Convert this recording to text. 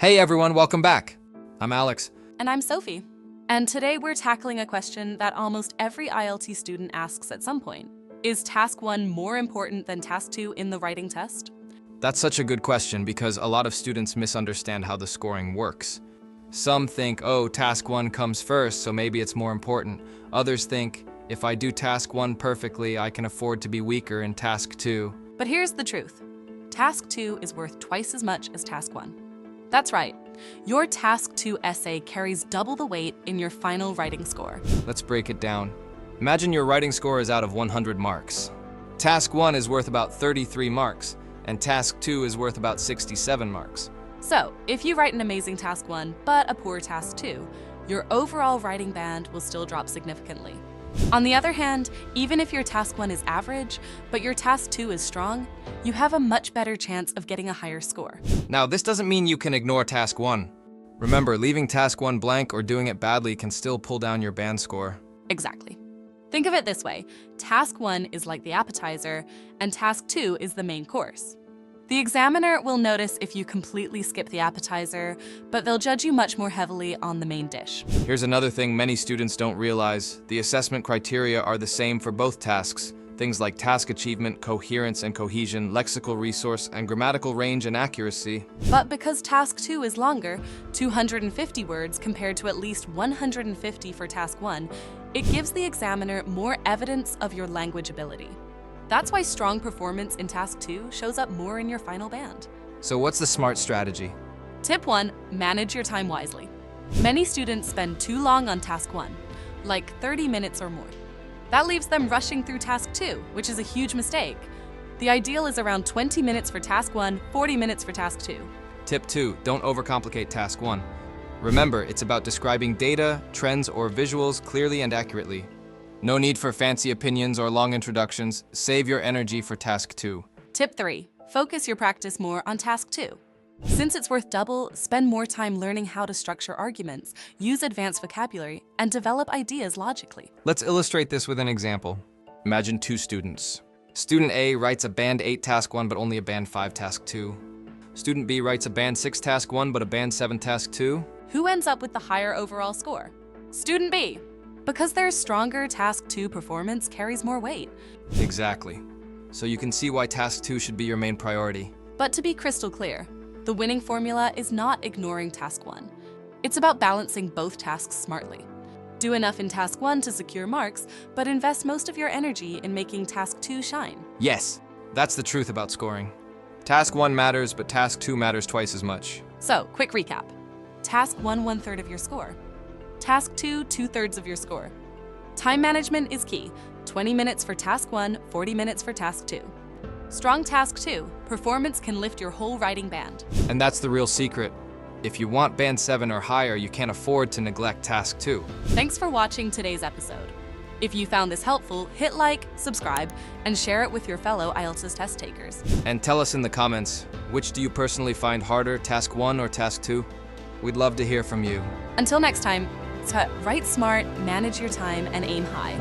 Hey everyone, welcome back. I'm Alex. And I'm Sophie. And today we're tackling a question that almost every IELTS student asks at some point. Is Task 1 more important than Task 2 in the writing test? That's such a good question because a lot of students misunderstand how the scoring works. Some think, oh, Task 1 comes first, so maybe it's more important. Others think, if I do Task 1 perfectly, I can afford to be weaker in Task 2. But here's the truth. Task 2 is worth twice as much as Task 1. That's right. Your Task 2 essay carries double the weight in your final writing score. Let's break it down. Imagine your writing score is out of 100 marks. Task 1 is worth about 33 marks, and Task 2 is worth about 67 marks. So, if you write an amazing Task 1, but a poor Task 2, your overall writing band will still drop significantly. On the other hand, even if your Task 1 is average, but your Task 2 is strong, you have a much better chance of getting a higher score. Now, this doesn't mean you can ignore Task 1. Remember, leaving Task 1 blank or doing it badly can still pull down your band score. Exactly. Think of it this way. Task 1 is like the appetizer, and Task 2 is the main course. The examiner will notice if you completely skip the appetizer, but they'll judge you much more heavily on the main dish. Here's another thing many students don't realize. The assessment criteria are the same for both tasks. Things like task achievement, coherence and cohesion, lexical resource, and grammatical range and accuracy. But because Task 2 is longer, 250 words compared to at least 150 for Task 1, it gives the examiner more evidence of your language ability. That's why strong performance in Task 2 shows up more in your final band. So what's the smart strategy? Tip 1, manage your time wisely. Many students spend too long on Task 1, like 30 minutes or more. That leaves them rushing through Task 2, which is a huge mistake. The ideal is around 20 minutes for Task 1, 40 minutes for Task 2. Tip 2, don't overcomplicate Task 1. Remember, it's about describing data, trends, or visuals clearly and accurately. No need for fancy opinions or long introductions. Save your energy for Task 2. Tip 3, focus your practice more on Task 2. Since it's worth double, spend more time learning how to structure arguments, use advanced vocabulary, and develop ideas logically. Let's illustrate this with an example. Imagine two students. Student A writes a Band 8 Task 1 but only a Band 5 Task 2. Student B writes a Band 6 Task 1 but a Band 7 Task 2. Who ends up with the higher overall score? Student B. Because their stronger Task 2 performance carries more weight. Exactly. So you can see why Task 2 should be your main priority. But to be crystal clear, the winning formula is not ignoring Task 1. It's about balancing both tasks smartly. Do enough in Task 1 to secure marks, but invest most of your energy in making Task 2 shine. Yes, that's the truth about scoring. Task 1 matters, but Task 2 matters twice as much. So, quick recap. Task 1, 1/3 of your score. Task 2, 2/3 of your score. Time management is key. 20 minutes for Task 1, 40 minutes for Task 2. Strong Task 2, performance can lift your whole writing band. And that's the real secret. If you want Band 7 or higher, you can't afford to neglect Task 2. Thanks for watching today's episode. If you found this helpful, hit like, subscribe, and share it with your fellow IELTS test takers. And tell us in the comments, which do you personally find harder, Task 1 or Task 2? We'd love to hear from you. Until next time, write smart, manage your time, and aim high.